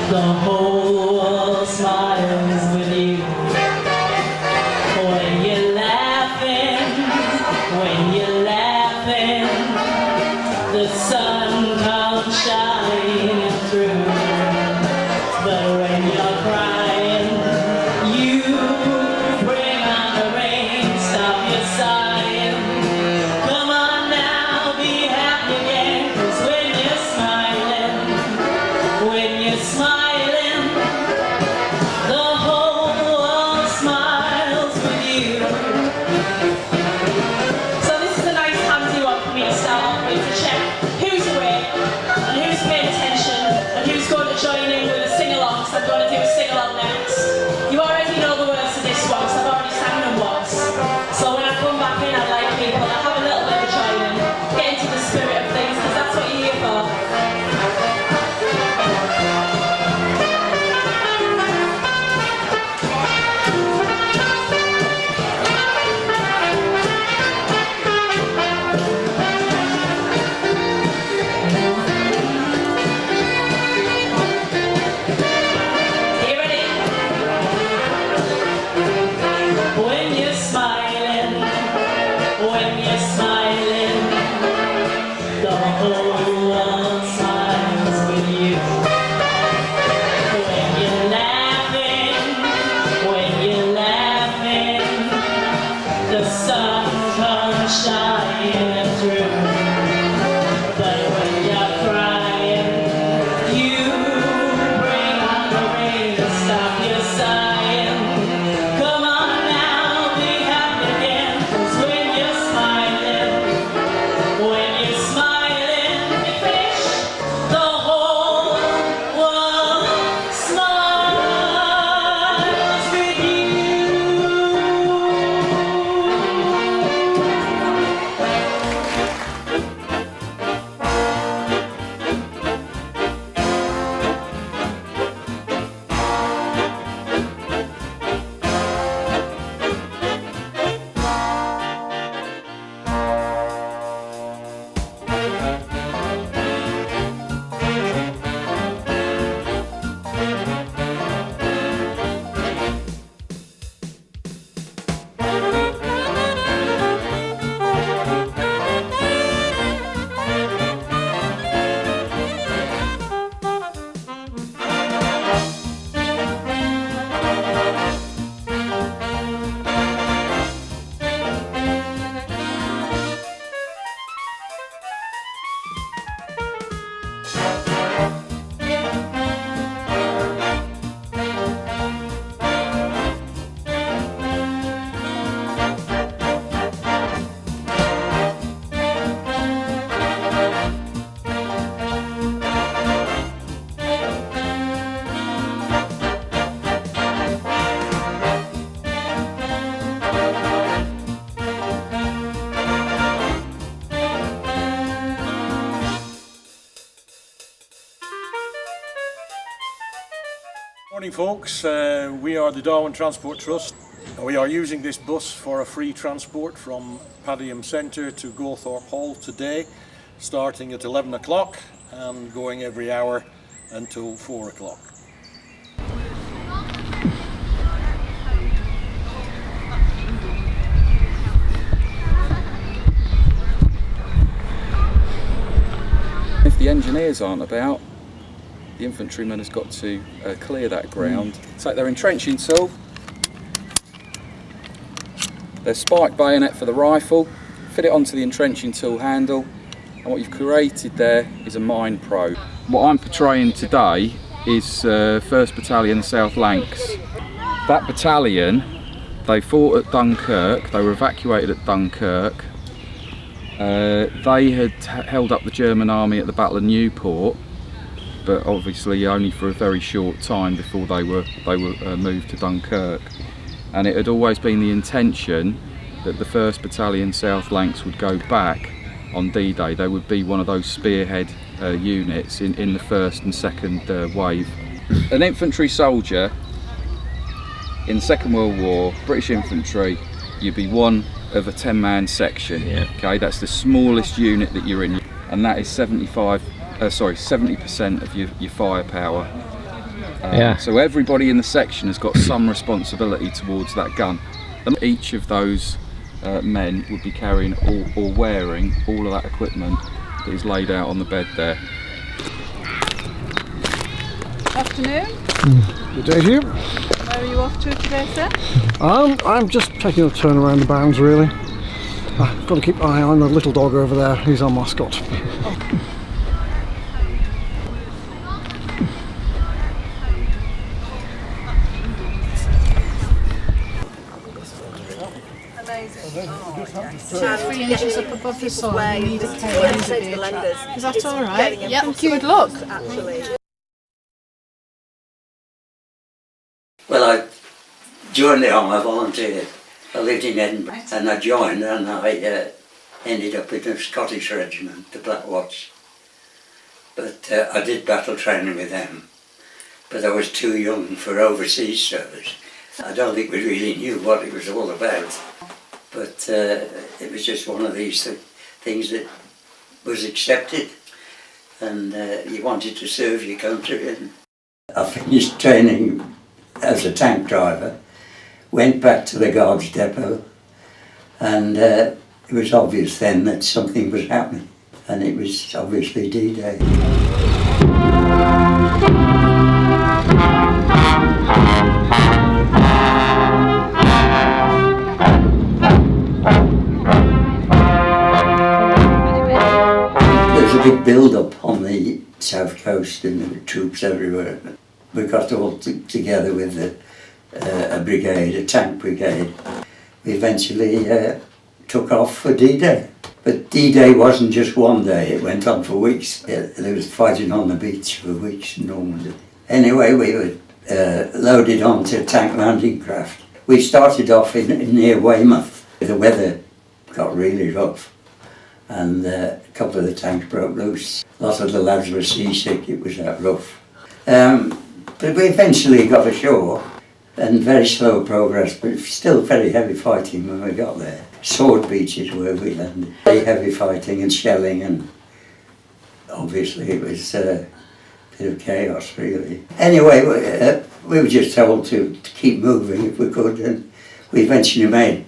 The whole world smiles with you. When you're laughing, the sun comes shining through. But when you're crying, you bring on the rain, stop your sighing. Come on now, be happy again, 'cause when you're smiling, the whole world smiles with you. So this is a nice handy one for me to start off with, to check who's awake and who's paying attention and who's going to join in with a sing-along. So I'm going to do a sing-along next. You already know the words to this one, so I've already sang them once. So when I come back in, I'd like people to have a little bit of joining, get into the spirit of things, because that's what you're here for. The whole world smiles with you. When you're laughing, the sun comes shining through. But when you're crying, you bring on the rain to stop your sighing. Come on now, be happy again, 'cause when you're smiling, the whole world smiles with you. Morning folks, we are the Darwin Transport Trust. We are using this bus for a free transport from Padiham Centre to Gawthorpe Hall today, starting at 11 o'clock and going every hour until 4 o'clock. If the engineers aren't about, the infantryman has got to clear that ground. Take their entrenching tool, their spike bayonet for the rifle, fit it onto the entrenching tool handle, and what you've created there is a mine probe. What I'm portraying today is 1st Battalion South Lancs. That battalion, they fought at Dunkirk, they were evacuated at Dunkirk. They had held up the German army at the Battle of Newport, but obviously only for a very short time before they were moved to Dunkirk. And it had always been the intention that the 1st Battalion South Lancs would go back on D-Day. They would be one of those spearhead units in the first and second wave. An infantry soldier in the Second World War, British infantry, you'd be one of a 10-man section. Yeah. Okay, that's the smallest unit that you're in, and that is 70% of your firepower. So everybody in the section has got some responsibility towards that gun. And each of those men would be carrying or wearing all of that equipment that is laid out on the bed there. Afternoon. Good day to you. Where are you off to today, sir? I'm just taking a turn around the bounds, really. I've got to keep an eye on the little dog over there. He's our mascot. Amazing. 2-3 inches up above the soil, you need a cane. Is that all right? Yep. Good luck. Well, I joined the army, I volunteered. I lived in Edinburgh and I joined and I ended up in a Scottish regiment, the Black Watch. But I did battle training with them, but I was too young for overseas service. I don't think we really knew what it was all about, but it was just one of these things that was accepted, and you wanted to serve your country. And I finished training as a tank driver, went back to the Guards depot, and it was obvious then that something was happening, and it was obviously D-Day. There's a big build-up on the south coast and there were troops everywhere. We got all together with a brigade, a tank brigade. We eventually took off for D-Day. But D-Day wasn't just one day, it went on for weeks. There was fighting on the beach for weeks in Normandy. Anyway, we were loaded onto tank landing craft. We started off in near Weymouth. The weather got really rough and a couple of the tanks broke loose. A lot of the lads were seasick, it was that rough. But we eventually got ashore, and very slow progress, but still very heavy fighting when we got there. Sword beaches where we landed. Very heavy fighting and shelling, and obviously it was a bit of chaos really. Anyway, we were just told to keep moving if we could, and we eventually made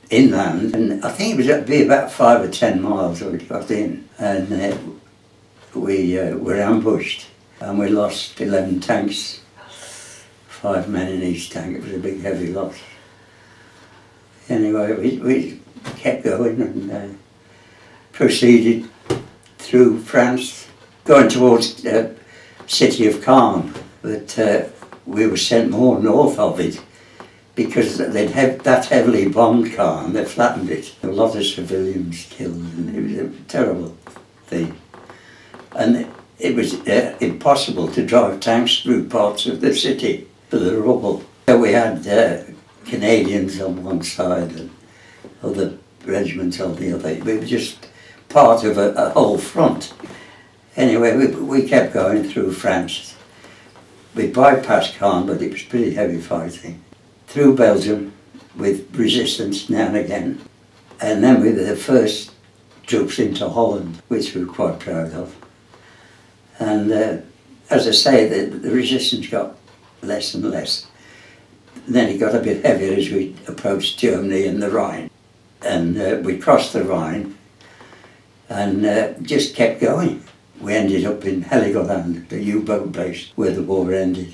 inland, and I think it was be about 5 or 10 miles when we got in, and we were ambushed. And we lost 11 tanks, 5 men in each tank. It was a big heavy loss. Anyway, we kept going and proceeded through France, going towards the city of Caen, but we were sent more north of it because they'd that heavily bombed Caen, they flattened it. A lot of civilians killed, and it was a terrible thing. And it was impossible to drive tanks through parts of the city for the rubble. So we had Canadians on one side and other regiments on the other. We were just part of a whole front. Anyway, we kept going through France. We bypassed Caen, but it was pretty heavy fighting. Through Belgium with resistance now and again. And then we were the first troops into Holland, which we were quite proud of. And as I say, the resistance got less and less. Then it got a bit heavier as we approached Germany and the Rhine. And we crossed the Rhine and just kept going. We ended up in Heligoland, the U-boat base, where the war ended.